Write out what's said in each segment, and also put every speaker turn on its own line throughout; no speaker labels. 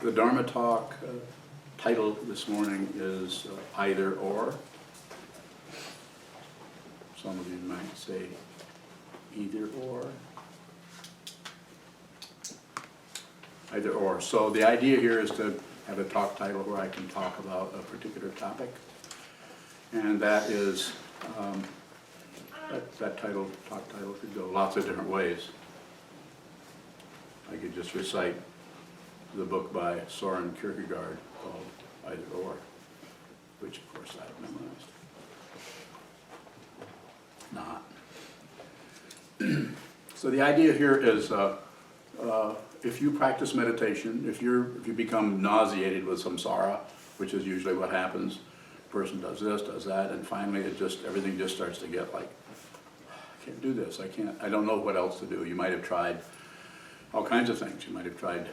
The Dharma talk title this morning is Either Or. Some of you might say either or. Either or. So the idea here is to have a talk title where I can talk about a particular topic. And that is, that talk title could go lots of different ways. I could just recite the book by Soren Kierkegaard called Either Or, which of course I've memorized. Not. So the idea here is if you practice meditation, if you become nauseated with samsara, which is usually what happens, a person does this, does that, and finally everything just starts to get like, I can't do this, I don't know what else to do. You might have tried all kinds of things. You might have tried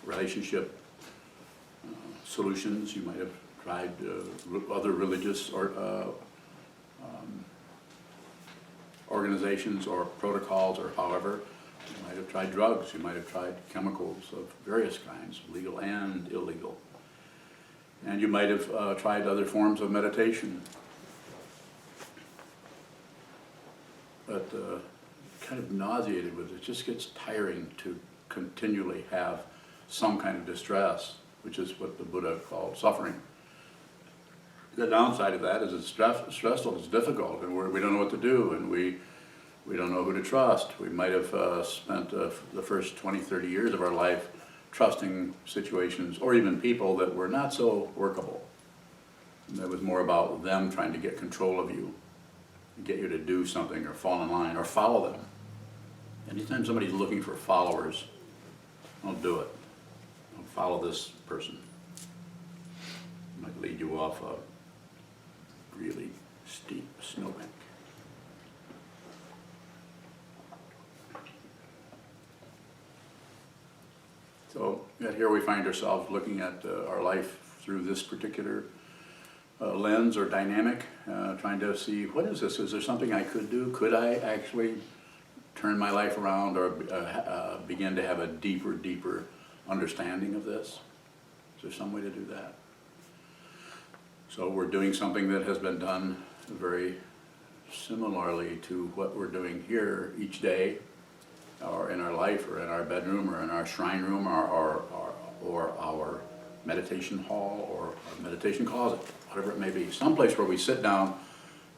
relationship solutions. You might have tried other religious or organizations or protocols or however. You might have tried drugs. You might have tried chemicals of various kinds, legal and illegal. And you might have tried other forms of meditation. But kind of nauseated with it. It just gets tiring to continually have some kind of distress, which is what the Buddha called suffering. The downside of that is it's stressful, it's difficult, and we don't know what to do, and we don't know who to trust. We might have spent the first 20, 30 years of our life trusting situations or even people that were not so workable. And that was more about them trying to get control of you, get you to do something or fall in line or follow them. Anytime somebody's looking for followers, don't do it. Don't follow this person. It might lead you off a really steep snowbank. So here we find ourselves looking at our life through this particular lens or dynamic, trying to see, what is this? Is there something I could do? Could I actually turn my life around or begin to have a deeper understanding of this? Is there some way to do that? So we're doing something that has been done very similarly to what we're doing here each day, or in our life, or in our bedroom, or in our shrine room, or our meditation hall, or our meditation closet, whatever it may be. Someplace where we sit down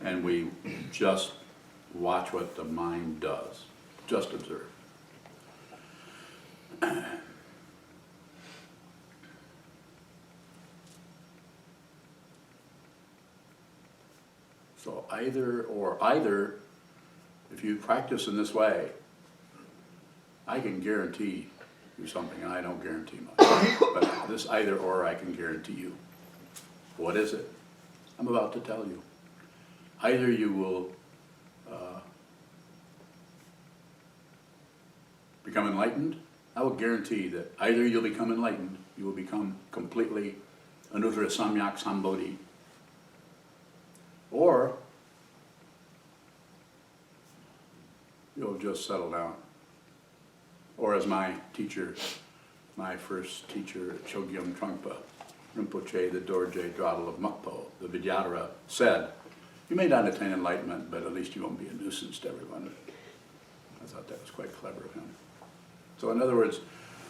and we just watch what the mind does. Just observe. So either, if you practice in this way, I can guarantee you something, and I don't guarantee much. But this either or I can guarantee you. What is it? I'm about to tell you. Either you will become enlightened. I will guarantee that either you'll become enlightened, you will become completely anuttara samyak sambodhi, or you'll just settle down. Or as my teacher, my first teacher, Chogyam Trungpa, Rinpoche, the Dorje Drawdle of Mukpo, the Vidyadhara, said, you may not attain enlightenment, but at least you won't be a nuisance to everyone. I thought that was quite clever of him. So in other words,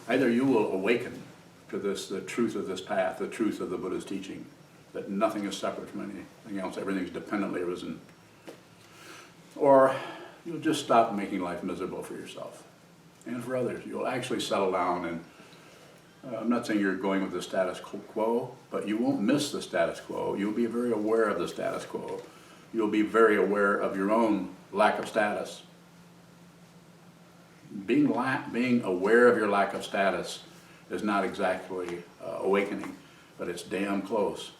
either you will awaken to the truth of this path, the truth of the Buddha's teaching, that nothing is separate from anything else, everything is dependently arisen, or you'll just stop making life miserable for yourself and for others. You'll actually settle down, and I'm not saying you're going with the status quo, but you won't miss the status quo. You'll be very aware of the status quo. You'll be very aware of your own lack of status. Being aware of your lack of status is not exactly awakening, but it's damn close.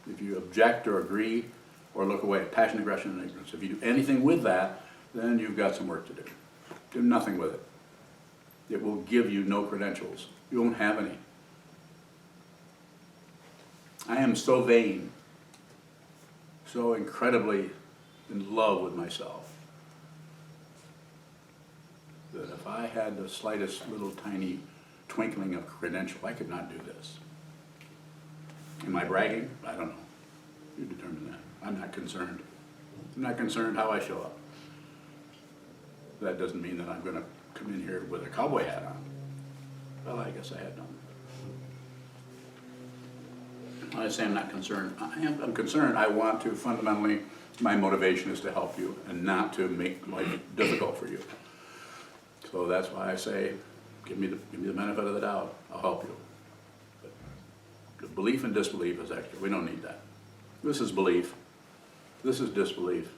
If you object or agree or look away, passion, aggression, and ignorance, if you do anything with that, then you've got some work to do. Do nothing with it. It will give you no credentials. You won't have any. I am so vain, so incredibly in love with myself, that if if I had the slightest little tiny twinkling of credential, I could not do this. Am I bragging? I don't know. You determine that. I'm not concerned. I'm not concerned how I show up. That doesn't mean that I'm going to come in here with a cowboy hat on. Well, I guess I had none. When I say I'm not concerned, I'm concerned. I want to fundamentally, my motivation is to help you and not to make life difficult for you. So that's why I say, give me the benefit of the doubt. I'll help you. But the belief and disbelief is extra. We don't need that. This is belief. This is disbelief.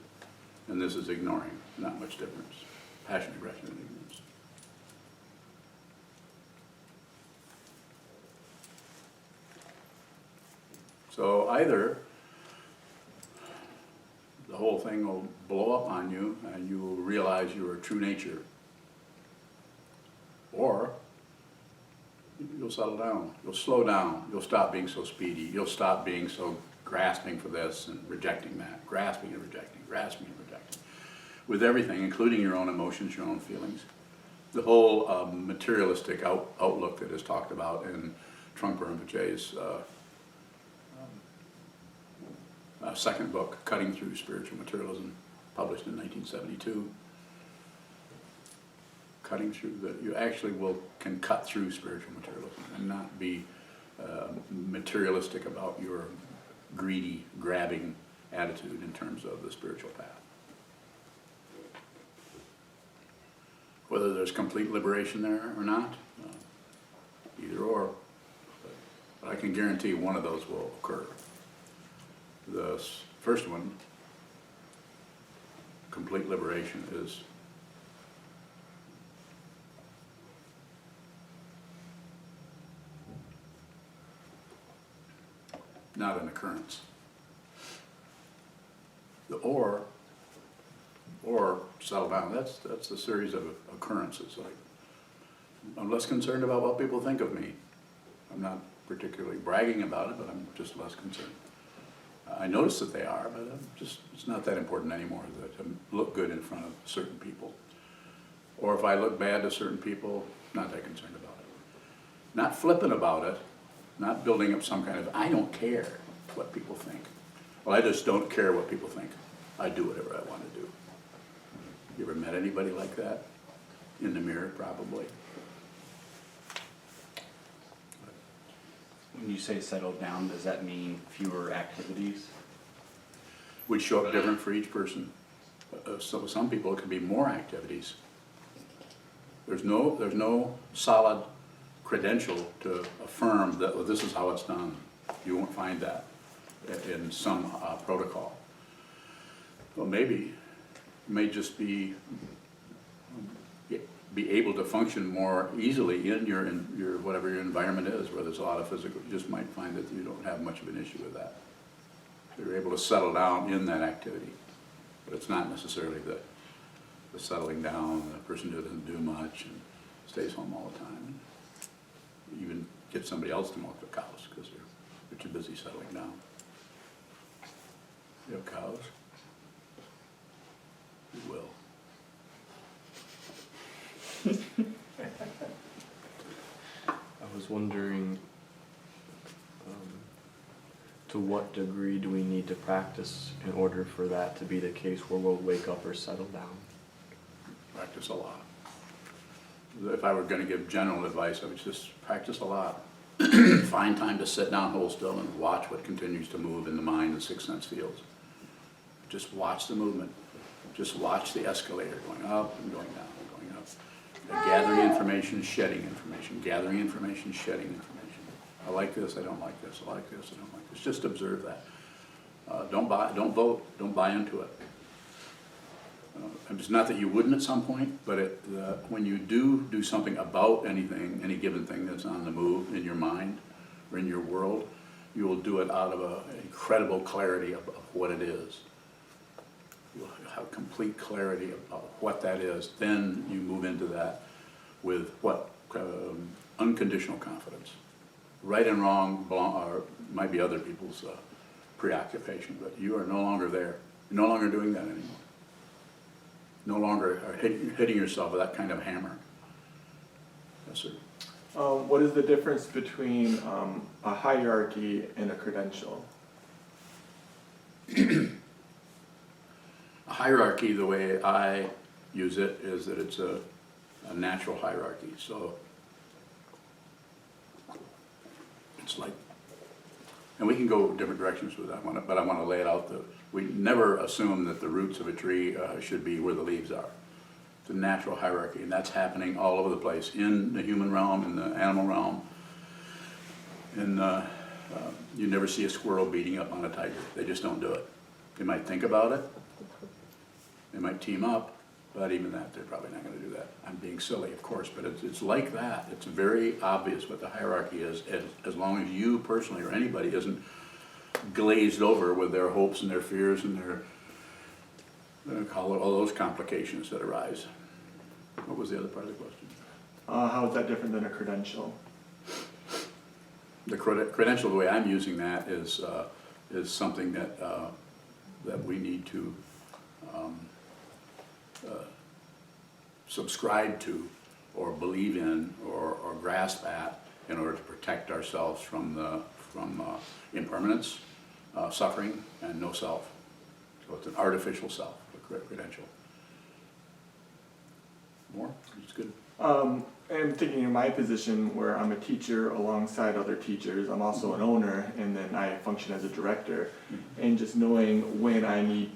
And this is ignoring. Not much difference. Passion, aggression, and ignorance. So either the whole thing will blow up on you and you will realize your true nature, or you'll settle down, you'll slow down, you'll stop being so speedy, you'll stop being so grasping for this and rejecting that, grasping and rejecting, grasping and rejecting, with everything, including your own emotions, your own feelings. The whole materialistic outlook that is talked about in Trungpa Rinpoche's second book, Cutting Through Spiritual Materialism, published in 1972. Cutting through, that you actually can cut through spiritual materialism and not be materialistic about your greedy, grabbing attitude in terms of the spiritual path. Whether there's complete liberation there or not, either or, but I can guarantee one of those will occur. The first one, complete liberation, is not an occurrence. The or settle down, that's a series of occurrences. Like, I'm less concerned about what people think of me. I'm not particularly bragging about it, but I'm just less concerned. I notice that they are, but it's not that important anymore to look good in front of certain people. Or if I look bad to certain people, not that concerned about it. Not flippant about it, not building up some kind of, I don't care what people think. Well, I just don't care what people think. I do whatever I want to do. You ever met anybody like that? In the mirror, probably.
When you say settle down, does that mean fewer activities?
Would show up different for each person. So some people, it could be more activities. There's no solid credential to affirm that, well, this is how it's done. You won't find that in some protocol. Well, maybe you may just be able to function more easily in your whatever your environment is, where there's a lot of physical. You just might find that you don't have much of an issue with that. You're able to settle down in that activity, but it's not necessarily the settling down, the person who doesn't do much and stays home all the time. Even get somebody else to milk the cows because they're too busy settling down. You have cows? You will.
I was wondering, to what degree do we need to practice in order for that to be the case where we'll wake up or settle down?
Practice a lot. If I were going to give general advice, I would just practice a lot. Find time to sit down, hold still, and watch what continues to move in the mind and sixth sense fields. Just watch the movement. Just watch the escalator going up and going down and going up. Gathering information, shedding information. Gathering information, shedding information. I like this, I don't like this. I like this, I don't like this. Just observe that. Don't vote, don't buy into it. It's not that you wouldn't at some point, but when you do something about anything, any given thing that's on the move in your mind or in your world, you will do it out of an incredible clarity of what it is. You'll have complete clarity about what that is. Then you move into that with unconditional confidence. Right and wrong might be other people's preoccupation, but you are no longer there. You're no longer doing that anymore. No longer are hitting yourself with that kind of hammer. Yes, sir.
What is the difference between a hierarchy and a credential?
A hierarchy, the way I use it, is that it's a natural hierarchy. So it's like, and we can go different directions with that one, but I want to lay it out. We never assume that the roots of a tree should be where the leaves are. It's a natural hierarchy, and that's happening all over the place, in the human realm, in the animal realm. And you never see a squirrel beating up on a tiger. They just don't do it. They might think about it. They might team up, but even that, they're probably not going to do that. I'm being silly, of course, but it's like that. It's very obvious what the hierarchy is, as long as you personally or anybody isn't glazed over with their hopes and their fears and their all those complications that arise. What was the other part of the question?
How is that different than a credential?
The credential, the way I'm using that is something that that we need to subscribe to, or believe in, or grasp at, in order to protect ourselves from impermanence, suffering, and no self. So it's an artificial self, a credential. More? It's good.
I'm thinking in my position where I'm a teacher alongside other teachers. I'm also an owner, and then I function as a director. And just knowing when I need,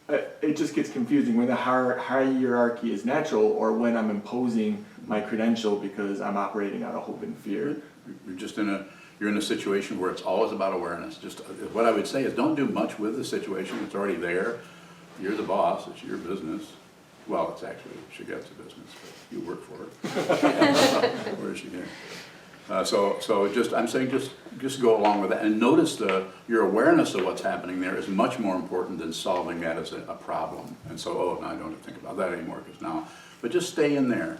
it just gets confusing when the hierarchy is natural, or when I'm imposing my credential because I'm operating out of hope and fear.
You're just you're in a situation where it's always about awareness. Just what I would say is, don't do much with the situation. It's already there. You're the boss. It's your business. Well, it's actually Shigetsu's business, but you work for it. Where is she here? So I'm saying just go along with that, and notice your awareness of what's happening there is much more important than solving that as a problem. And so, no, I don't have to think about that anymore, but just stay in there.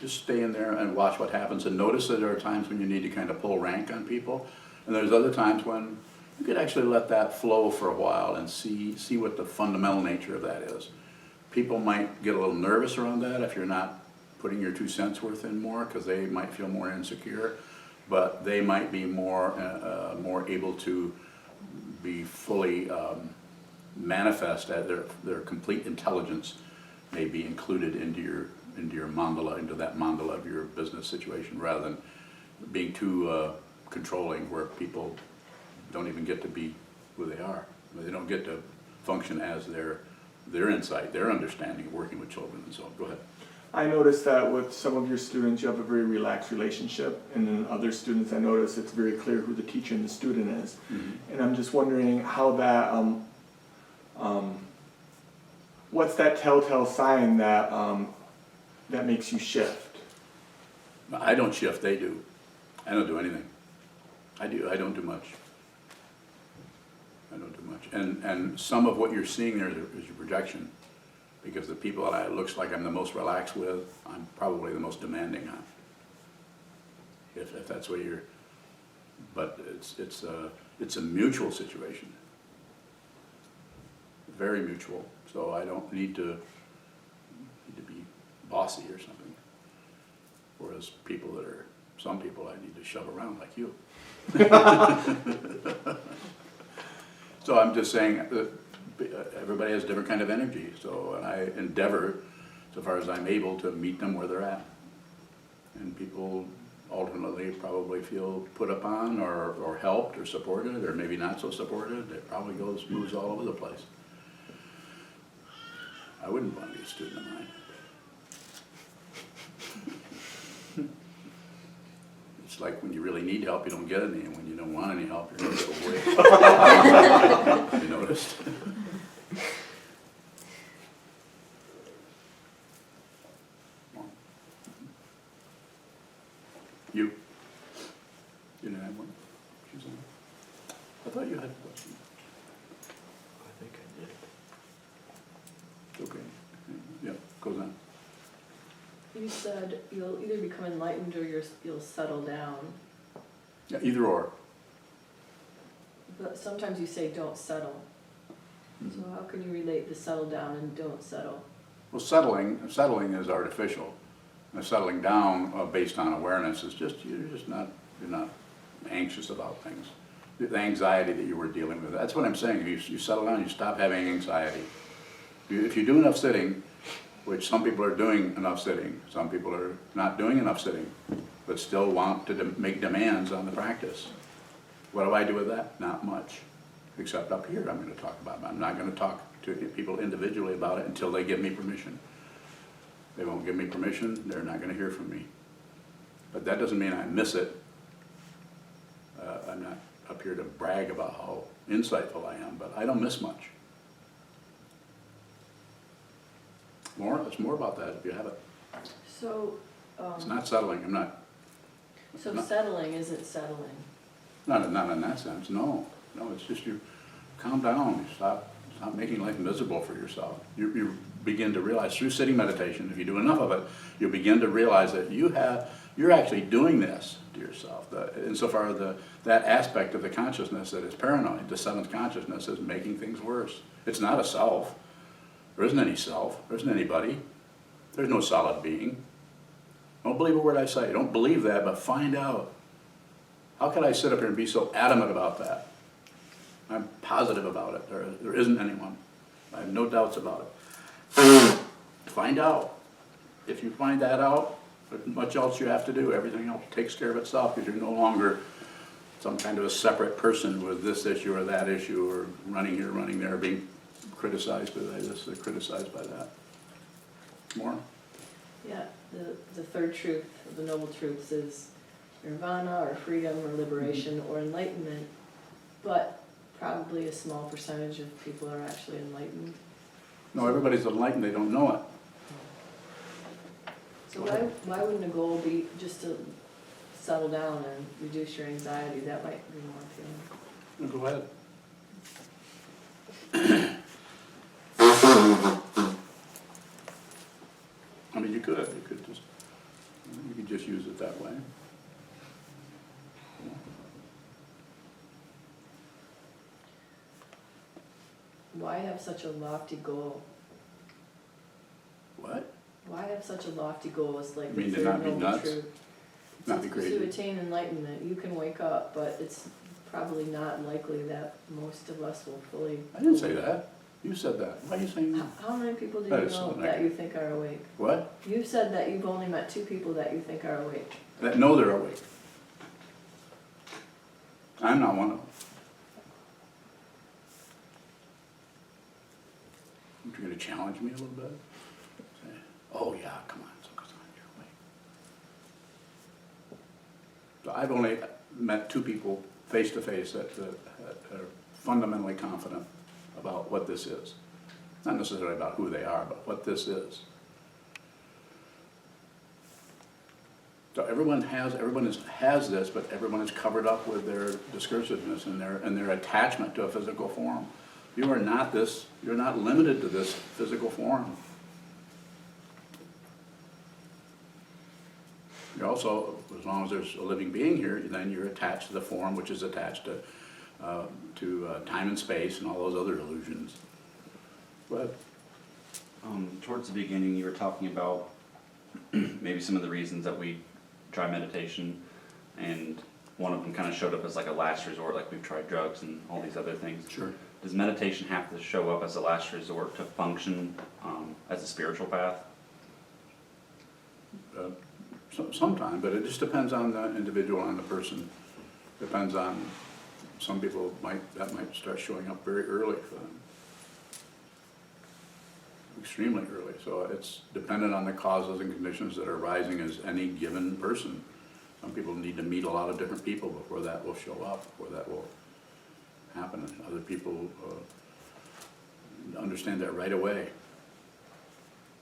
Just stay in there and watch what happens, and notice that there are times when you need to kind of pull rank on people, and there's other times when you could actually let that flow for a while and see what the fundamental nature of that is. People might get a little nervous around that if you're not putting your 2 cents worth in more, because they might feel more insecure, but they might be more able to be fully manifest at their complete intelligence may be included into your mandala, into that mandala of your business situation, rather than being too controlling, where people don't even get to be who they are. They don't get to function as their insight, their understanding of working with children and so on. Go ahead.
I noticed that with some of your students you have a very relaxed relationship, and then other students I notice it's very clear who the teacher and the student is. Mm-hmm. And I'm just wondering how that, what's that telltale sign that that makes you shift?
I don't shift, they do. I don't do anything. I don't do much. I don't do much. And some of what you're seeing there is your projection, because the people that it looks like I'm the most relaxed with, I'm probably the most demanding on. If that's what you're, but it's a mutual situation. Very mutual. So I don't need to be bossy or something. Whereas some people I need to shove around like you. So I'm just saying that everybody has a different kind of energy. So I endeavor, so far as I'm able, to meet them where they're at. And people ultimately probably feel put upon or helped or supported, or maybe not so supported. It probably moves all over the place. I wouldn't want to be a student of mine. It's like when you really need help, you don't get any, and when you don't want any help, you're going to go away. You noticed? You didn't have one? Suzanne? I thought you had a question.
I think I did.
Okay. Yeah, goes on.
You said you'll either become enlightened or you'll settle down.
Yeah, either or.
But sometimes you say don't settle.
Mm-hmm.
So how can you relate the settle down and don't settle?
Well, settling is artificial. settling down based on awareness is just, you're not anxious about things. The anxiety that you were dealing with, that's what I'm saying. You settle down, you stop having anxiety. If you do enough sitting, which some people are doing enough sitting, some people are not doing enough sitting, but still want to make demands on the practice. What do I do with that? Not much, except up here I'm going to talk about it. I'm not going to talk to people individually about it until they give me permission. They won't give me permission, they're not going to hear from me. But that doesn't mean I miss it. I'm not up here to brag about how insightful I am, but I don't miss much. It's more about that if you have it.
So,
It's not settling,
so settling isn't settling.
not in that sense, no. No, it's just you calm down, you stop making life miserable for yourself. You begin to realize through sitting meditation, if you do enough of it, you begin to realize that you're actually doing this to yourself. Insofar as that aspect of the consciousness that is paranoid, the seventh consciousness, is making things worse. It's not a self. There isn't any self. There isn't anybody. There's no solid being. Don't believe a word I say. Don't believe that, but find out. How can I sit up here and be so adamant about that? I'm positive about it. There isn't anyone. I have no doubts about it. Find out. If you find that out, there's much else you have to do. Everything else takes care of itself because you're no longer some kind of a separate person with this issue or that issue, or running here, running there, being criticized by this or criticized by that. More?
Yeah, the third truth, the noble truths, is nirvana or freedom or liberation or enlightenment, but probably a small percentage of people are actually enlightened.
No, everybody's enlightened, they don't know it.
So why wouldn't a goal be just to settle down and reduce your anxiety? That might be more appealing.
Go ahead. I mean, you could just use it that way.
Why have such a lofty goal?
What?
Why have such a lofty goal as like
You mean
the
to
third
not be
noble
nuts?
truth?
Not be
To
crazy?
attain enlightenment, you can wake up, but it's probably not likely that most of us will fully.
I didn't say that. You said that. Why are you saying that?
How many people do you
That is
know
so
that you
negative.
think are awake?
What?
You said that you've only met 2 people that you think are awake.
That know they're awake. I'm not one of them. You're going to challenge me a little bit? Say, oh yeah, come on, Sokuzan, you're awake. So I've only met 2 people face to face that are fundamentally confident about what this is. Not necessarily about who they are, but what this is. So everyone has this, but everyone is covered up with their discursiveness and their attachment to a physical form. You are not this, you're not limited to this physical form. You're also, as long as there's a living being here, then you're attached to the form, which is attached to time and space and all those other illusions. But
Towards the beginning, you were talking about maybe some of the reasons that we try meditation, and one of them kind of showed up as like a last resort, like we've tried drugs and all these other things.
sure.
Does meditation have to show up as a last resort to function as a spiritual path?
Sometime, but it just depends on the individual and the person. Depends on, some people that might start showing up very early for them. Extremely early, so it's dependent on the causes and conditions that are arising as any given person. Some people need to meet a lot of different people before that will show up, before that will happen. And other people understand that right away.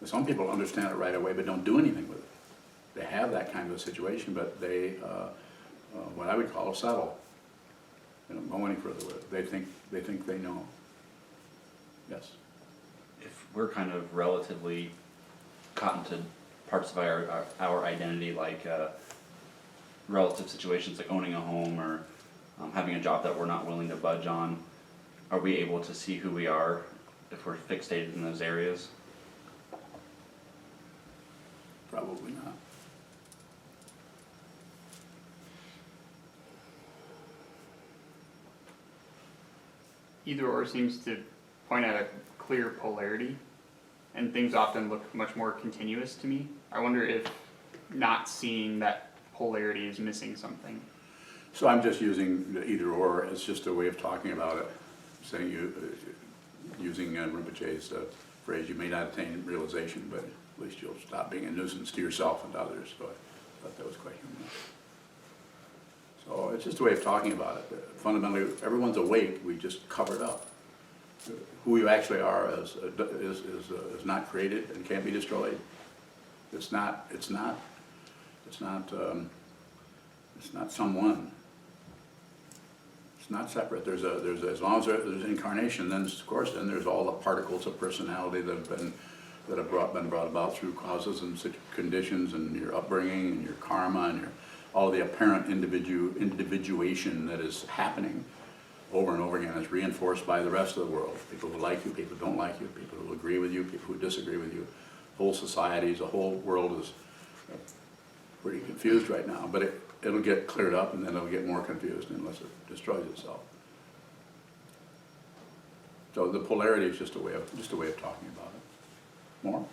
Some people understand it right away but don't do anything with it. They have that kind of a situation, but they, what I would call a settle. They don't go any further with it. They think they know. Yes.
If we're kind of relatively caught into parts of our identity, like relative situations like owning a home or having a job that we're not willing to budge on, are we able to see who we are if we're fixated in those areas?
Probably not.
either or seems to point at a clear polarity, and things often look much more continuous to me. I wonder if not seeing that polarity is missing something.
So I'm just using the either or as just a way of talking about it, saying using Rinpoche's phrase, you may not attain realization, but at least you'll stop being a nuisance to yourself and to others. So I thought that was quite humorous. So it's just a way of talking about it. Fundamentally, everyone's awake, we just cover it up. Who you actually are is not created and can't be destroyed. It's not someone. It's not separate. There's as long as there's incarnation, then of course then there's all the particles of personality that have been brought about through causes and such conditions and your upbringing and your karma and all the apparent individuation that is happening over and over again is reinforced by the rest of the world. People who like you, people who don't like you, people who agree with you, people who disagree with you. Whole societies, the whole world is pretty confused right now, but it'll get cleared up and then it'll get more confused unless it destroys itself. So the polarity is just a way of talking about it. More?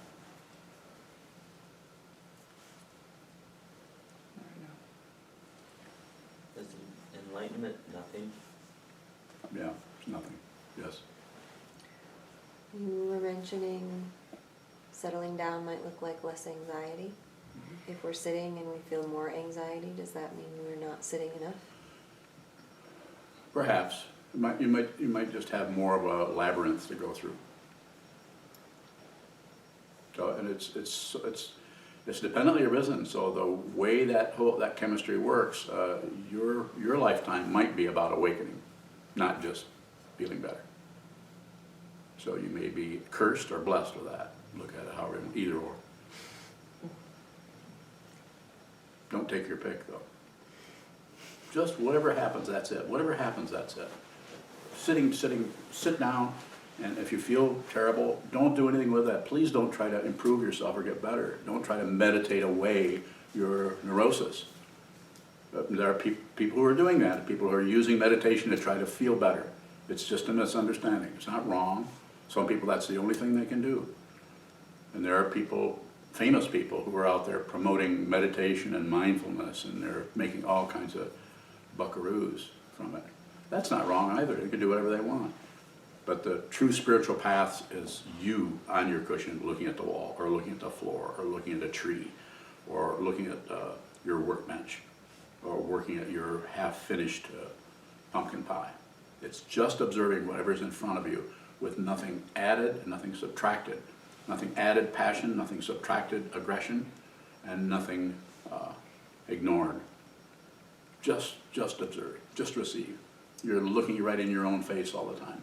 Is enlightenment nothing?
Yeah, it's nothing. Yes.
You were mentioning settling down might look like less anxiety. If we're sitting and we feel more anxiety, does that mean we're not sitting enough?
Perhaps. You might just have more of a labyrinth to go through. So, and it's dependently arisen. So the way that chemistry works, your lifetime might be about awakening, not just feeling better. So you may be cursed or blessed with that. Look at it however, either or. Don't take your pick though. Just whatever happens, that's it. Whatever happens, that's it. Sit down, and if you feel terrible, don't do anything with that. Please don't try to improve yourself or get better. Don't try to meditate away your neurosis. There are people who are doing that, people who are using meditation to try to feel better. It's just a misunderstanding. It's not wrong. Some people, that's the only thing they can do. And there are people, famous people, who are out there promoting meditation and mindfulness, and they're making all kinds of buckaroos from it. That's not wrong either. They can do whatever they want. But the true spiritual path is you on your cushion looking at the wall, or looking at the floor, or looking at a tree, or looking at your workbench, or working at your half-finished pumpkin pie. It's just observing whatever's in front of you with nothing added and nothing subtracted. Nothing added passion, nothing subtracted aggression, and nothing ignored. Just observe, just receive. You're looking right in your own face all the time.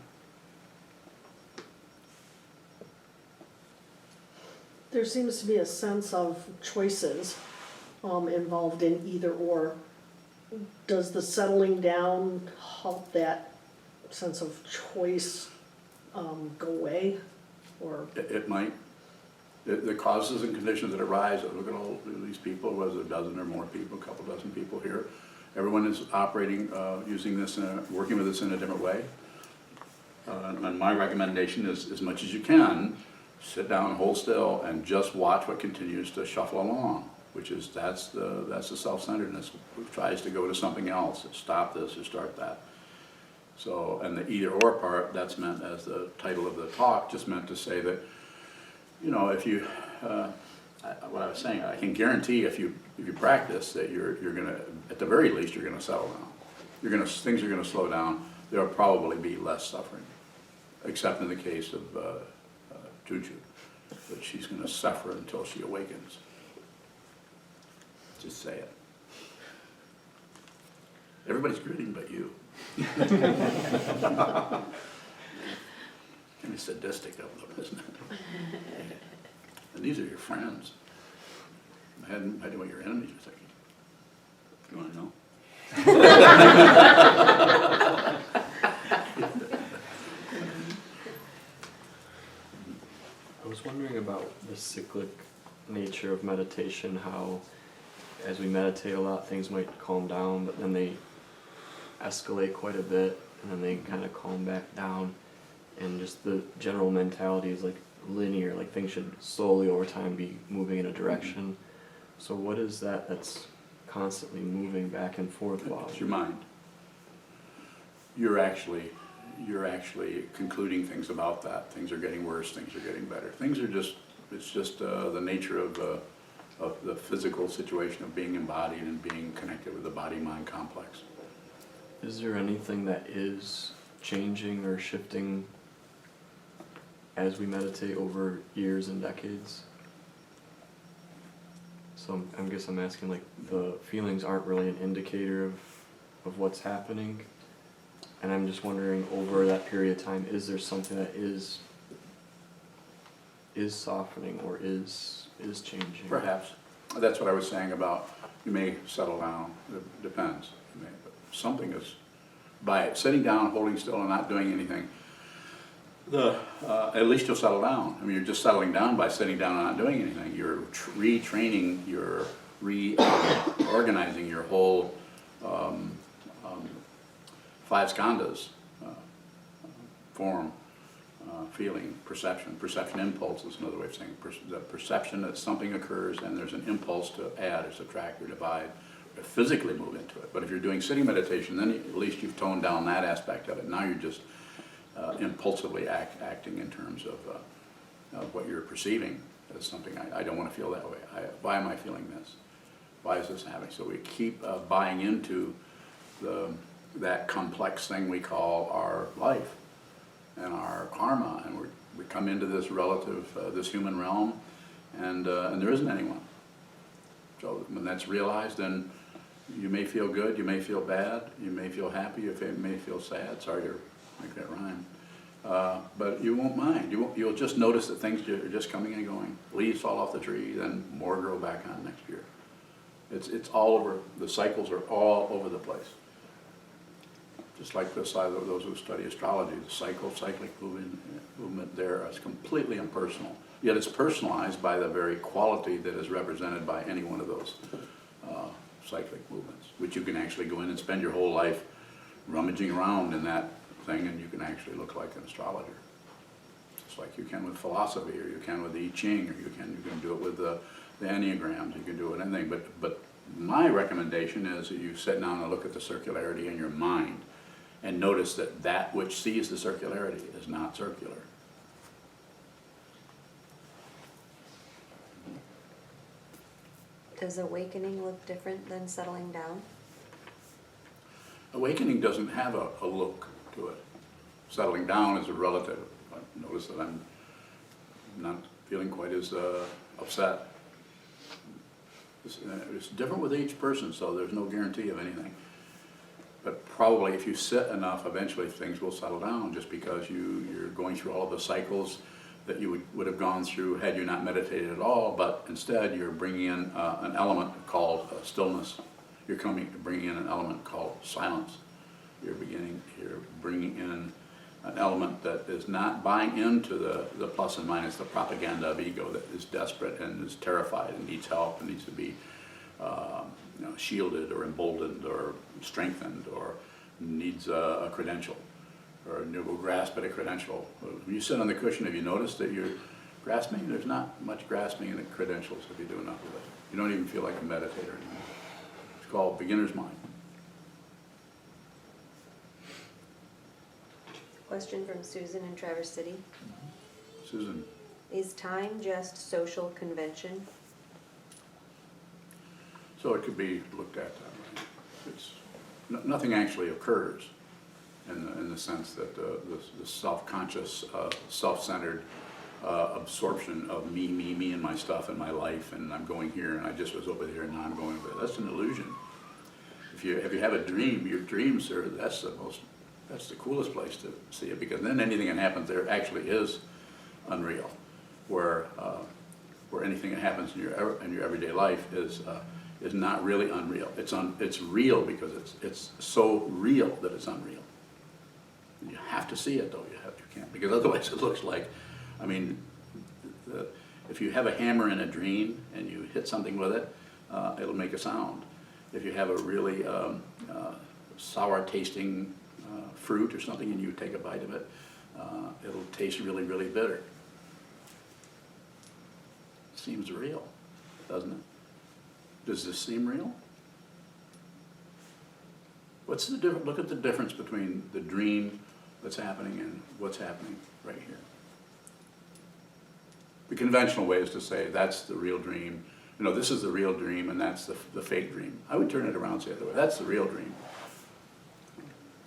There seems to be a sense of choices involved in either or. Does the settling down help that sense of choice go away? Or
It might. The causes and conditions that arise, look at all these people, whether a dozen or more people, a couple dozen people here. Everyone is operating, using this, working with this in a different way. And my recommendation is, as much as you can, sit down, hold still, and just watch what continues to shuffle along. Which is, that's the self-centeredness, which tries to go to something else, stop this or start that. So, and the either or part, that's meant as the title of the talk, just meant to say that, you know, if you, what I was saying, I can guarantee if you practice that you're gonna, at the very least, you're gonna settle down. Things are gonna slow down. There'll probably be less suffering, except in the case of Juju, but she's gonna suffer until she awakens. Just say it. Everybody's grinning but you. Kind of sadistic of them, isn't it? And these are your friends. I hadn't idea what your enemies are thinking. You want to know?
I was wondering about the cyclic nature of meditation, how as we meditate a lot things might calm down, but then they escalate quite a bit, and then they kind of calm back down, and just the general mentality is like linear, like things should slowly over time be moving in a direction. So what is that that's constantly moving back and forth while?
It's your mind. You're actually concluding things about that. Things are getting worse, things are getting better. Things are just, it's just the nature of the physical situation of being embodied and being connected with the body-mind complex.
Is there anything that is changing or shifting as we meditate over years and decades? So I guess I'm asking, like, the feelings aren't really an indicator of what's happening, and I'm just wondering, over that period of time, is there something that is softening or is changing?
Perhaps. That's what I was saying about you may settle down. It depends. You may, but something is, by sitting down, holding still, and not doing anything, at least you'll settle down. I mean, you're just settling down by sitting down and not doing anything. You're retraining, you're reorganizing your whole five skandhas, form, feeling, perception impulse is another way of saying it. The perception that something occurs and there's an impulse to add or subtract or divide or physically move into it. But if you're doing sitting meditation, then at least you've toned down that aspect of it. Now you're just impulsively acting in terms of what you're perceiving as something. I don't want to feel that way. Why am I feeling this? Why is this happening? So we keep buying into that complex thing we call our life and our karma, and we come into this relative, this human realm, and there isn't anyone. So when that's realized, then you may feel good, you may feel bad, you may feel happy, you may feel sad. Sorry to make that rhyme. But you won't mind. You'll just notice that things are just coming and going. Leaves fall off the tree, then more grow back on next year. It's all over. The cycles are all over the place. Just like this side of those who study astrology, the cyclic movement there is completely impersonal. Yet it's personalized by the very quality that is represented by any one of those cyclic movements, which you can actually go in and spend your whole life rummaging around in that thing, and you can actually look like an astrologer. Just like you can with philosophy, or you can with the I Ching, or you can do it with the Enneagrams, you can do it with anything. But my recommendation is that you sit down and look at the circularity in your mind and notice that which sees the circularity is not circular.
Does awakening look different than settling down?
Awakening doesn't have a look to it. Settling down is a relative. I notice that I'm not feeling quite as upset. It's different with each person, so there's no guarantee of anything. But probably if you sit enough, eventually things will settle down, just because you're going through all of the cycles that you would have gone through had you not meditated at all, but instead you're bringing in an element called stillness. You're bringing in an element called silence. You're bringing in an element that is not buying into the plus and minus, the propaganda of ego that is desperate and is terrified and needs help and needs to be shielded or emboldened or strengthened, or needs a credential, or will grasp at a credential. When you sit on the cushion, have you noticed that you're grasping? There's not much grasping in the credentials if you do enough of it. You don't even feel like a meditator anymore. It's called beginner's mind.
Question from Susan in Traverse City.
Susan?
Is time just social convention?
So it could be looked at that way. Nothing actually occurs in the sense that the self-conscious, self-centered absorption of me and my stuff and my life, and I'm going here and I just was over here and now I'm going over there. That's an illusion. If you have a dream, your dreams are, that's the coolest place to see it, because then anything that happens there actually is unreal. Where anything that happens in your everyday life is not really unreal. It's real because it's so real that it's unreal. You have to see it though. You can't, because otherwise it looks like, I mean, if you have a hammer in a dream and you hit something with it, it'll make a sound. If you have a really sour tasting fruit or something and you take a bite of it, it'll taste really, really bitter. Seems real, doesn't it? Does this seem real? What's the difference? Look at the difference between the dream that's happening and what's happening right here. The conventional way is to say that's the real dream. You know, this is the real dream and that's the fake dream. I would turn it around and say the other way. That's the real dream.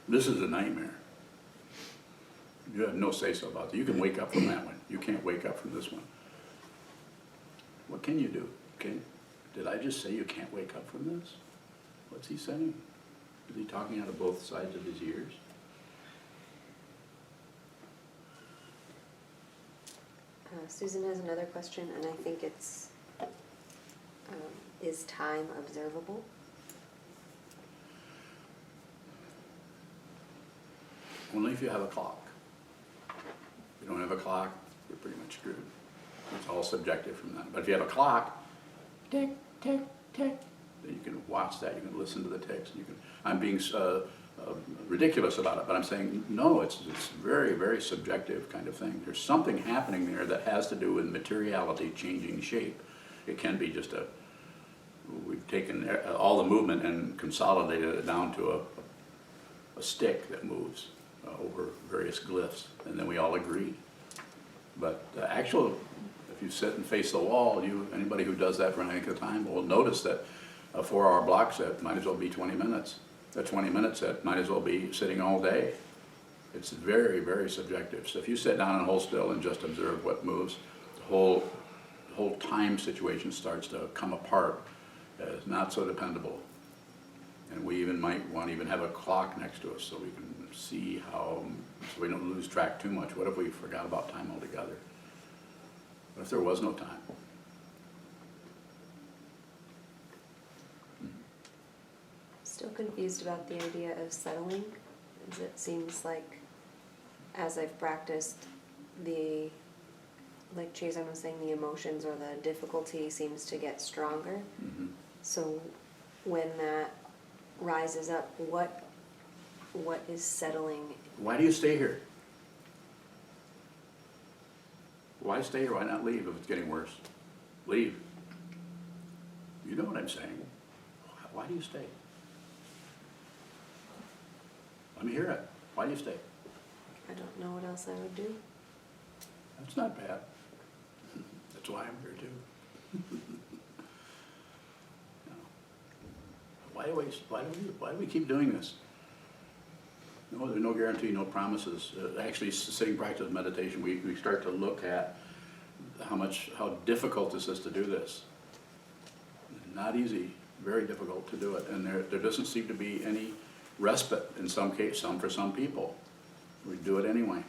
This is a nightmare. You have no say-so about that. You can wake up from that one. You can't wake up from this one. What can you do? Did I just say you can't wake up from this? What's he saying? Is he talking out of both sides of his ears?
Susan has another question, and I think it's, is time observable?
Only if you have a clock. If you don't have a clock, you're pretty much screwed. It's all subjective from that. But if you have a clock, tick, tick, tick, then you can watch that, you can listen to the ticks. You can, I'm being ridiculous about it, but I'm saying, no, it's very, very subjective kind of thing. There's something happening there that has to do with materiality changing shape. It can be just we've taken all the movement and consolidated it down to a stick that moves over various glyphs, and then we all agree. But the actual, if you sit and face the wall, anybody who does that for any length of time will notice that a 4-hour block set might as well be 20 minutes. A 20-minute set might as well be sitting all day. It's very, very subjective. So if you sit down and hold still and just observe what moves, the whole time situation starts to come apart as not so dependable. And we might want to even have a clock next to us so we can see how, so we don't lose track too much. What if we forgot about time altogether? What if there was no time?
Still confused about the idea of settling, as it seems like as I've practiced, like Chazon was saying, the emotions or the difficulty seems to get stronger.
Mm-hmm.
So when that rises up, what is settling?
Why do you stay here? Why stay here? Why not leave if it's getting worse? Leave. You know what I'm saying. Why do you stay? Let me hear it. Why do you stay?
I don't know what else I would do.
That's not bad. That's why I'm here too. Why do we keep doing this? No, there's no guarantee, no promises. Actually, sitting practice meditation, we start to look at how difficult this is to do this. Not easy, very difficult to do it, and there doesn't seem to be any respite in some case, for some people. We do it anyway.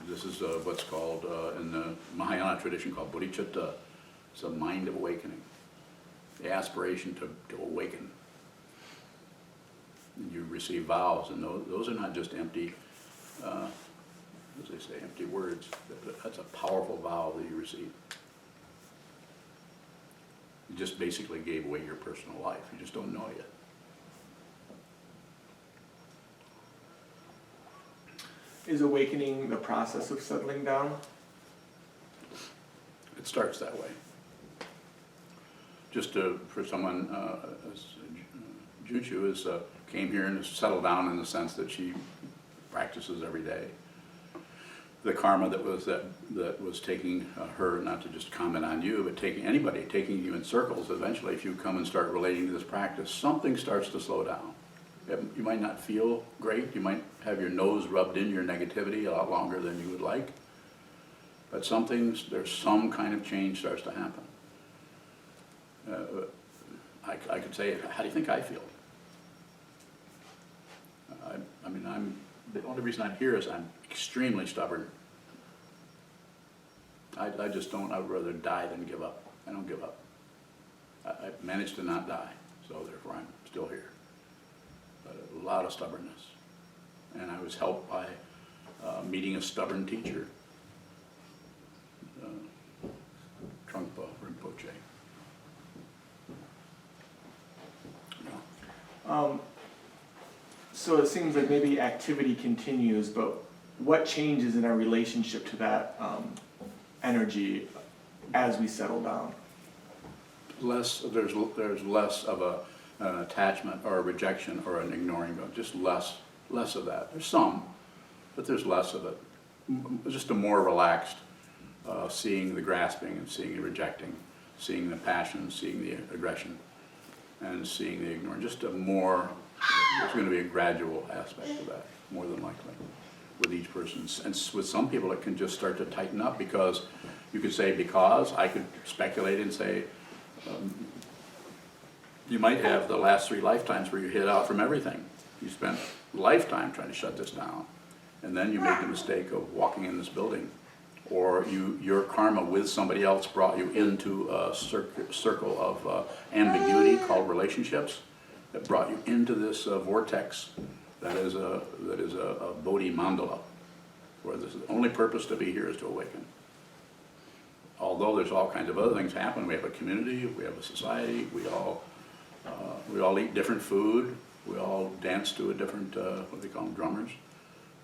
This is what's called in the Mahayana tradition called bodhicitta. It's a mind of awakening, the aspiration to awaken. And you receive vows, and those are not just empty, as they say, empty words. That's a powerful vow that you receive. You just basically gave away your personal life. You just don't know yet.
Is awakening the process of settling down?
It starts that way. Just for someone, Juchu came here and has settled down in the sense that she practices every day. The karma that was taking her, not to just comment on you, but taking anybody, taking you in circles, eventually if you come and start relating to this practice, something starts to slow down. You might not feel great, you might have your nose rubbed in your negativity a lot longer than you would like, but there's some kind of change starts to happen. I could say, how do you think I feel? I mean, the only reason I'm here is I'm extremely stubborn. I just don't, I'd rather die than give up. I don't give up. I managed to not die, so therefore I'm still here. But a lot of stubbornness. And I was helped by meeting a stubborn teacher, Trungpa Rinpoche.
So it seems like maybe activity continues, but what changes in our relationship to that energy as we settle down?
There's less of an attachment or a rejection or an ignoring, but just less of that. There's some, but there's less of it. Just a more relaxed, seeing the grasping and seeing the rejecting, seeing the passion, seeing the aggression, and seeing the ignoring. Just a more, there's going to be a gradual aspect of that, more than likely, with each person. And with some people, it can just start to tighten up because you could say I could speculate and say, you might have the last 3 lifetimes where you hid out from everything. You spent a lifetime trying to shut this down, and then you made the mistake of walking in this building, or your karma with somebody else brought you into a circle of ambiguity called relationships that brought you into this vortex that is a Bodhi mandala, where the only purpose to be here is to awaken. Although there's all kinds of other things happen, we have a community, we have a society, we all eat different food, we all dance to a different, what do they call them, drummers?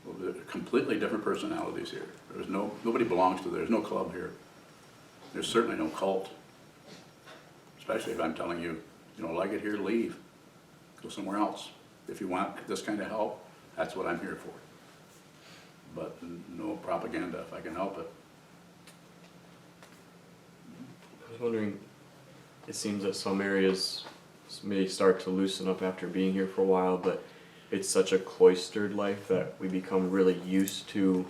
Well, they're completely different personalities here. Nobody belongs to, there's no club here. There's certainly no cult. Especially if I'm telling you, you don't like it here, leave. Go somewhere else. If you want this kind of help, that's what I'm here for. But no propaganda if I can help it.
I was wondering, it seems that some areas may start to loosen up after being here for a while, but it's such a cloistered life that we become really used to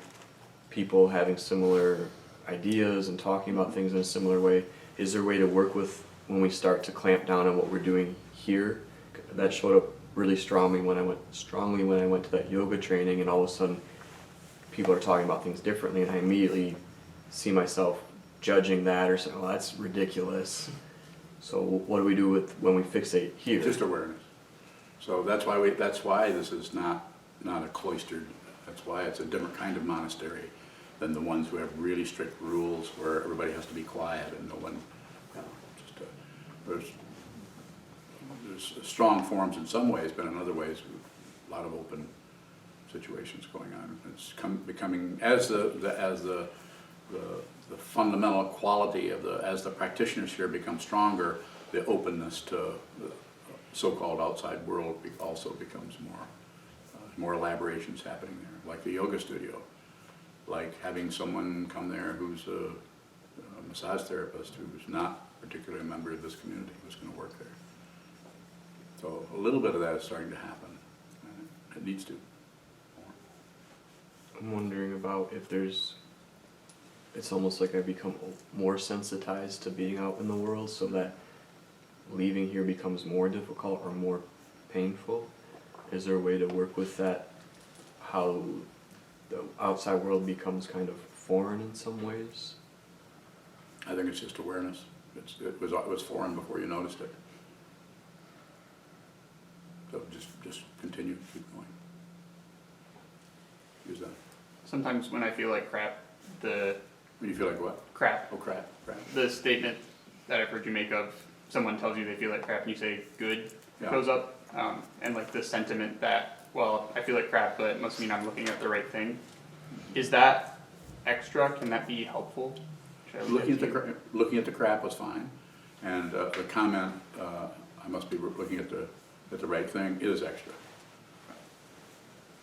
people having similar ideas and talking about things in a similar way. Is there a way to work with when we start to clamp down on what we're doing here? That showed up really strongly when I went to that yoga training, and all of a sudden people are talking about things differently, and I immediately see myself judging that or saying, "Oh, that's ridiculous." So what do we do with when we fixate here?
Just awareness. So that's why this is not a cloistered. That's why it's a different kind of monastery than the ones who have really strict rules where everybody has to be quiet and no one. There's strong forms in some ways, but in other ways, a lot of open situations going on. It's becoming as the fundamental quality of as the practitioners here become stronger, the openness to the so-called outside world also becomes more elaborations happening there, like the yoga studio, like having someone come there who's a massage therapist who's not particularly a member of this community who's going to work there. So a little bit of that is starting to happen. It needs to.
I'm wondering about if it's almost like I become more sensitized to being out in the world, so that leaving here becomes more difficult or more painful. Is there a way to work with that? How the outside world becomes kind of foreign in some ways?
I think it's just awareness. It was foreign before you noticed it. So just continue, keep going. Use that.
Sometimes when I feel like crap,
When you feel like what?
crap,
Oh, crap.
the statement that I've heard you make of someone tells you they feel like crap and you say good
Yeah.
goes up, and like the sentiment that, well, I feel like crap, but it must mean I'm looking at the right thing. Is that extra? Can that be helpful? Should I leave
Looking
that
at
to you?
looking at the crap was fine, and the comment, I must be looking at the right thing, is extra.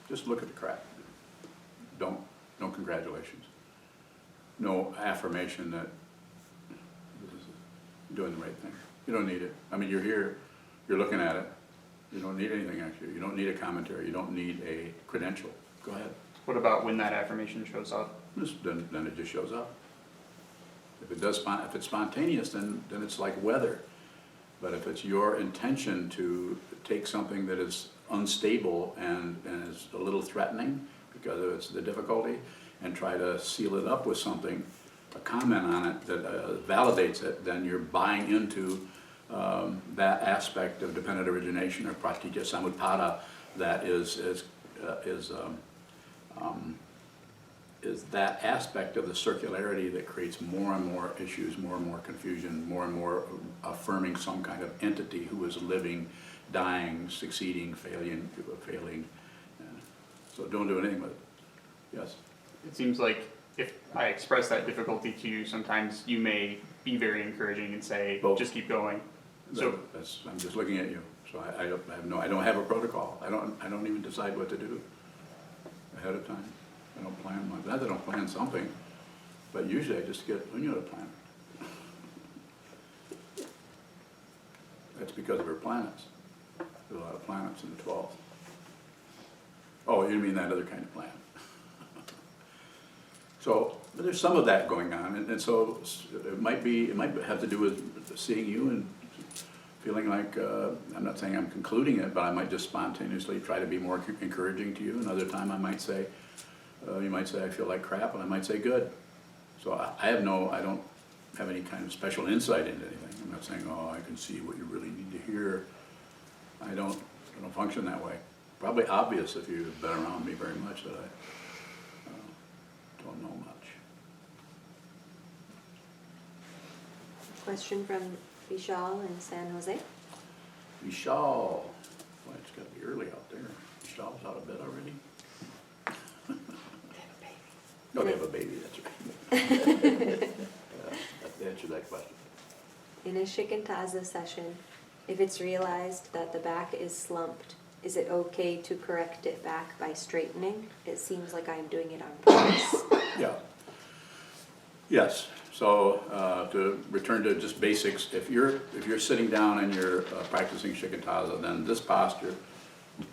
Just look at the crap. No congratulations. No affirmation that this is doing the right thing. You don't need it. I mean, you're here, you're looking at it. You don't need anything extra. You don't need a commentary. You don't need a credential. Go ahead.
What about when that affirmation shows up?
Then it just shows up. If it's spontaneous, then it's like weather. But if it's your intention to take something that is unstable and is a little threatening because of the difficulty, and try to seal it up with something, a comment on it that validates it, then you're buying into that aspect of dependent origination or pratitya samutpada that is that aspect of the circularity that creates more and more issues, more and more confusion, more and more affirming some kind of entity who is living dying, succeeding, failing. So don't do anything with it. Yes?
It seems like if I express that difficulty to you, sometimes you may be very encouraging and say,
Both.
just keep going. So
I'm just looking at you, so I don't have a protocol. I don't even decide what to do ahead of time. I don't plan much. Not that I don't plan something, but usually I just get, you know, to plan. That's because of her planets. There's a lot of planets in the 12th. Oh, you mean that other kind of plan. So, but there's some of that going on, and so it might have to do with seeing you and feeling like, I'm not saying I'm concluding it, but I might just spontaneously try to be more encouraging to you. Another time I might say, you might say I feel like crap, and I might say good. So I don't have any kind of special insight into anything. I'm not saying, oh, I can see what you really need to hear. I don't function that way. Probably obvious if you've been around me very much that I don't know much.
Question from Vishal in San Jose.
Vishal, boy, it's got to be early out there. Vishal's out of bed already? No, they have a baby, that's right. Answer that question.
In a shikantaza session, if it's realized that the back is slumped, is it okay to correct it back by straightening? It seems like I'm doing it on purpose.
Yeah. Yes. So to return to just basics, if you're sitting down and you're practicing shikantaza, then this posture,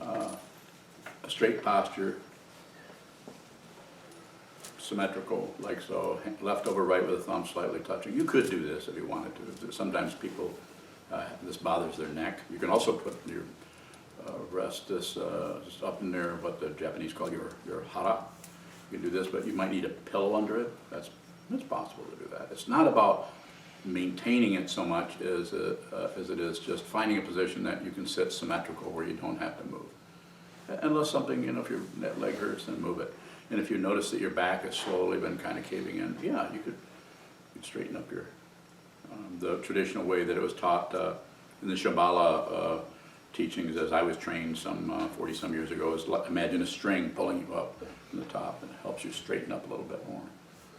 a straight posture, symmetrical, like so, left over right with the thumb slightly touching. You could do this if you wanted to. Sometimes people, this bothers their neck. You can also put your rest this just up in there, what the Japanese call your hara. You can do this, but you might need a pillow under it. That's possible to do that. It's not about maintaining it so much as it is just finding a position that you can sit symmetrical where you don't have to move. Unless something, if your leg hurts, then move it. And if you notice that your back has slowly been kind of caving in, yeah, you could straighten up your, the traditional way that it was taught in the Shambhala teachings as I was trained some 40-some years ago is imagine a string pulling you up from the top, and it helps you straighten up a little bit more.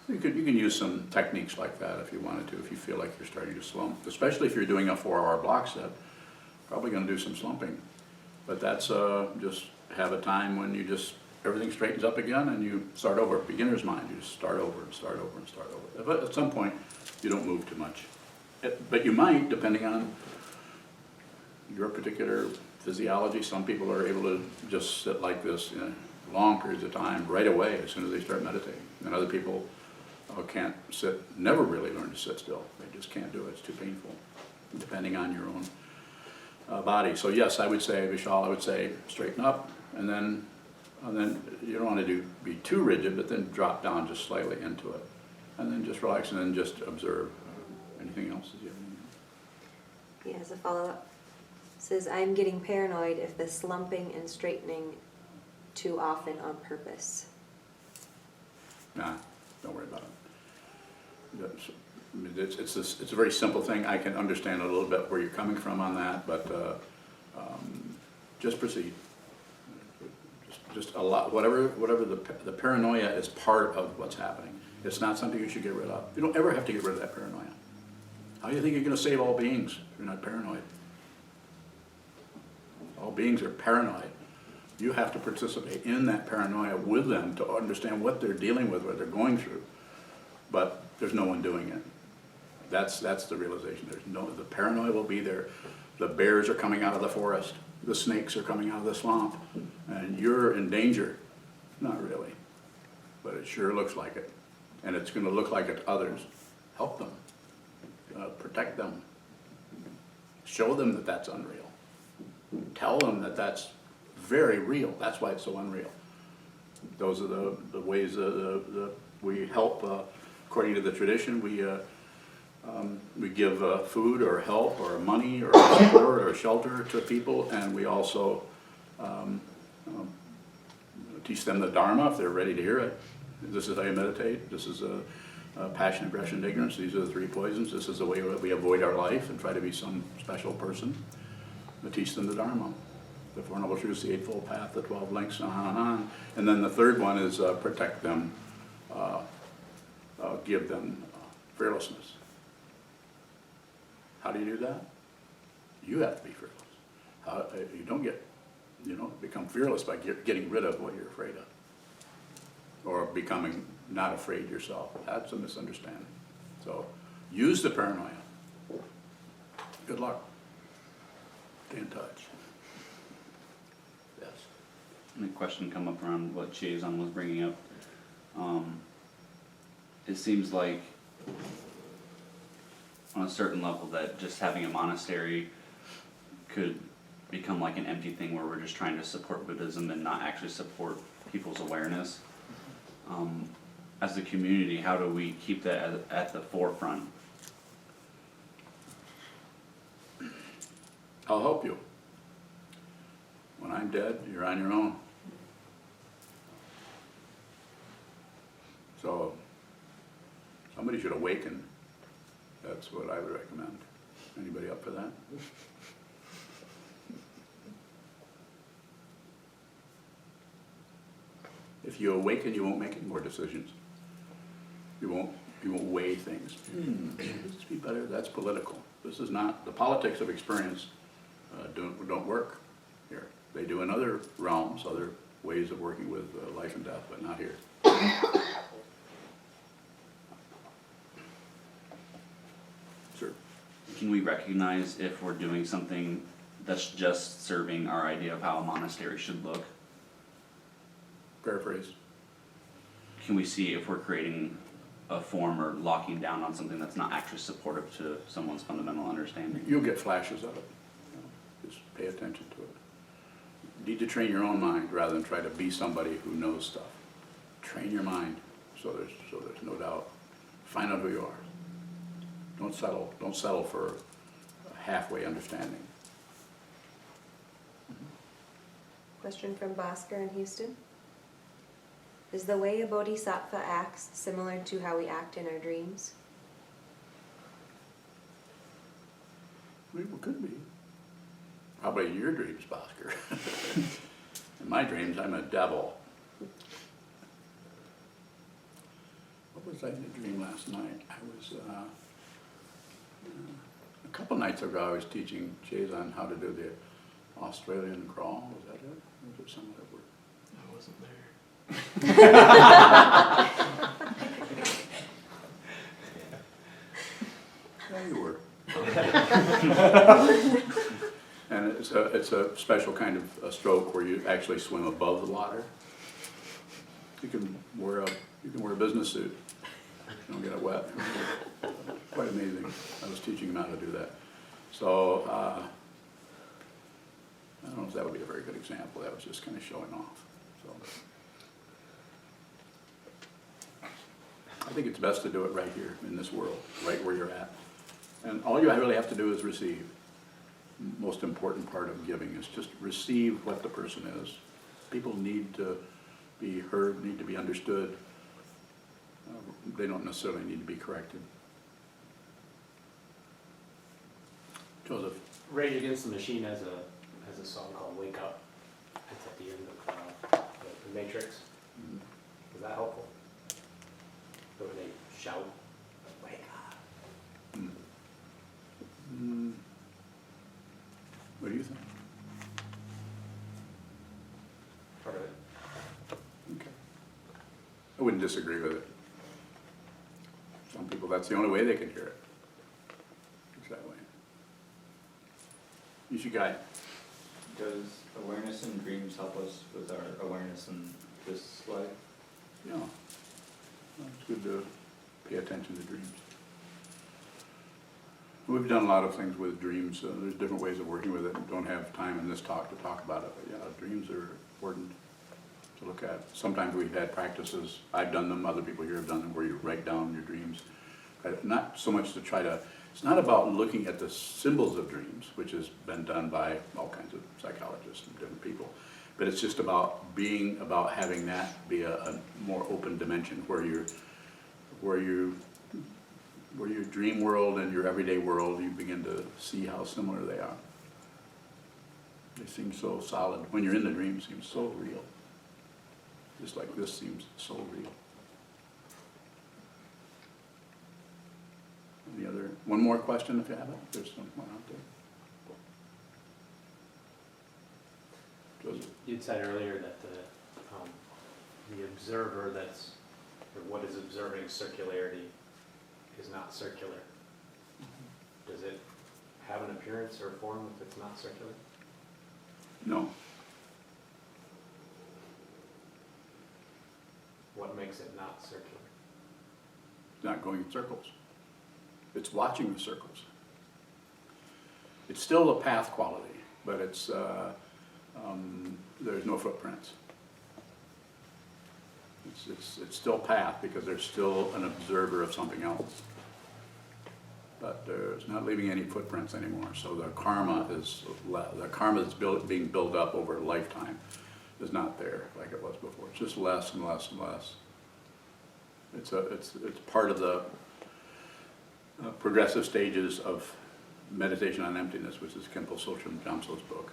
You can use some techniques like that if you wanted to, if you feel like you're starting to slump, especially if you're doing a 4-hour block set, probably going to do some slumping. But that's just have a time when you just everything straightens up again and you start over. Beginner's mind, you just start over and start over and start over. But at some point, you don't move too much. But you might, depending on your particular physiology. Some people are able to just sit like this long periods of time right away as soon as they start meditating. And other people can't sit, never really learn to sit still. They just can't do it. It's too painful, depending on your own body. So yes, I would say, Vishal, I would say straighten up, and then you don't want to be too rigid, but then drop down just slightly into it. And then just relax, and then just observe. Anything else? Is
He has a follow-up. Says, I'm getting paranoid if the slumping and straightening too often on purpose.
Nah, don't worry about it. It's a very simple thing. I can understand a little bit where you're coming from on that, but just proceed. Just a lot, whatever the paranoia is part of what's happening. It's not something you should get rid of. You don't ever have to get rid of that paranoia. How do you think you're going to save all beings if you're not paranoid? All beings are paranoid. You have to participate in that paranoia with them to understand what they're dealing with, what they're going through. But there's no one doing it. That's the realization. The paranoia will be there. The bears are coming out of the forest. The snakes are coming out of the swamp. And you're in danger. Not really. But it sure looks like it. And it's going to look like it to others. Help them. Protect them. Show them that that's unreal. Tell them that that's very real. That's why it's so unreal. Those are the ways we help. According to the tradition, we give food or help or money or support or shelter to people, and we also teach them the Dharma if they're ready to hear it. This is how you meditate. This is passion, aggression, and ignorance. These are the 3 poisons. This is the way we avoid our life and try to be some special person. I teach them the Dharma, the Four Noble Truths, the Eightfold Path, the 12 Links, and on and on. And then the third one is protect them, give them fearlessness. How do you do that? You have to be fearless. You don't become fearless by getting rid of what you're afraid of, or becoming not afraid yourself. That's a misunderstanding. So use the paranoia. Good luck. Stay in touch. Yes.
And a question come up around what Sokuzan was bringing up. It seems like on a certain level that just having a monastery could become like an empty thing where we're just trying to support Buddhism and not actually support people's awareness. As a community, how do we keep that at the forefront?
I'll help you. When I'm dead, you're on your own. So somebody should awaken. That's what I would recommend. Anybody up for that? If you awaken, you won't make any more decisions. You won't weigh things. This would be better. That's political. This is not the politics of experience. Don't work here. They do in other realms, other ways of working with life and death, but not here. Sure.
Can we recognize if we're doing something that's just serving our idea of how a monastery should look?
Paraphrase.
Can we see if we're creating a form or locking down on something that's not actually supportive to someone's fundamental understanding?
You'll get flashes of it. Just pay attention to it. You need to train your own mind rather than try to be somebody who knows stuff. Train your mind so there's no doubt. Find out who you are. Don't settle for a halfway understanding.
Question from Bhaskar in Houston. Is the way a bodhisattva acts similar to how we act in our dreams?
Well, it could be. Probably in your dreams, Bhaskar. In my dreams, I'm a devil. What was I in a dream last night? I was, a couple nights ago, I was teaching Sokuzan how to do the Australian crawl. Was that it? Or was it some other word?
I wasn't there.
Yeah, you were. And it's a special kind of a stroke where you actually swim above the water. You can wear a business suit. You don't get it wet. Quite amazing. I was teaching him how to do that. So I don't know if that would be a very good example. That was just kind of showing off. So I think it's best to do it right here in this world, right where you're at. And all you really have to do is receive. Most important part of giving is just receive what the person is. People need to be heard, need to be understood. They don't necessarily need to be corrected. Joseph.
Rage Against the Machine has a song called Wake Up. It's at the end of the Matrix. Is that helpful? Or when they shout, wake up.
What do you think?
Part of it.
Okay. I wouldn't disagree with it. Some people, that's the only way they can hear it. It's that way. You should guide.
Does awareness in dreams help us with our awareness in this life?
Yeah. Well, it's good to pay attention to dreams. We've done a lot of things with dreams. There's different ways of working with it. Don't have time in this talk to talk about it, but yeah, dreams are important to look at. Sometimes we've had practices, I've done them, other people here have done them, where you write down your dreams. Not so much to try to, it's not about looking at the symbols of dreams, which has been done by all kinds of psychologists and different people, but it's just about having that be a more open dimension where your dream world and your everyday world, you begin to see how similar they are. They seem so solid. When you're in the dream, it seems so real. Just like this seems so real. Any other, one more question if you have it? There's someone out there. Joseph?
You'd said earlier that the observer that's, or what is observing circularity is not circular. Does it have an appearance or form if it's not circular?
No.
What makes it not circular?
It's not going in circles. It's watching the circles. It's still a path quality, but it's there's no footprints. It's still path because there's still an observer of something else. But there's not leaving any footprints anymore. So the karma is being built up over a lifetime is not there like it was before. It's just less and less and less. It's part of the progressive stages of meditation on emptiness, which is Khenpo Sochim Jamso's book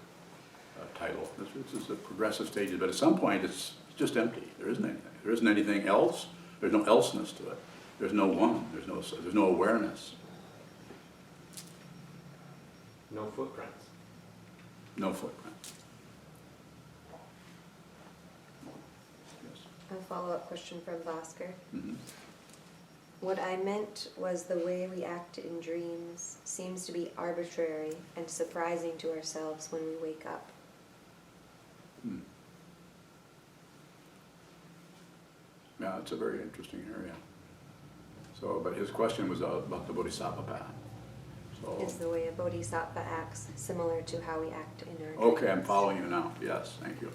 title. This is the progressive stages, but at some point it's just empty. There isn't anything. There isn't anything else. There's no elseness to it. There's no one. There's no awareness.
No footprints.
No footprints. Yes.
A follow-up question from Bhaskar.
Mm-hmm.
What I meant was the way we act in dreams seems to be arbitrary and surprising to ourselves when we wake up.
Yeah, it's a very interesting area. So, but his question was about the Bodhisattva path. So,
Is the way a bodhisattva acts similar to how we act in our dreams?
okay, I'm following you now. Yes, thank you.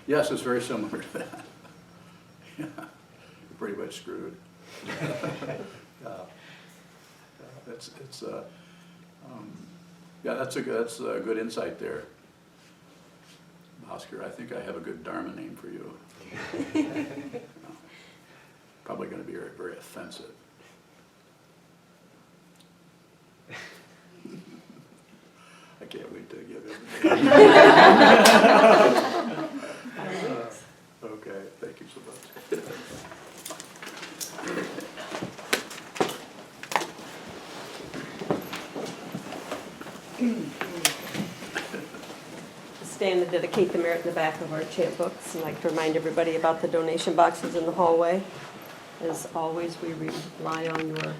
Yes, it's very similar to that. Yeah, you're pretty much screwed. That's a good insight there, Oscar. I think I have a good Dharma name for you. Probably going to be very, very offensive. I can't wait to give it. Okay, thank you so much.
Stand to dedicate the merit in the back of our chant books, and like to remind everybody about the donation boxes in the hallway. As always, we rely on your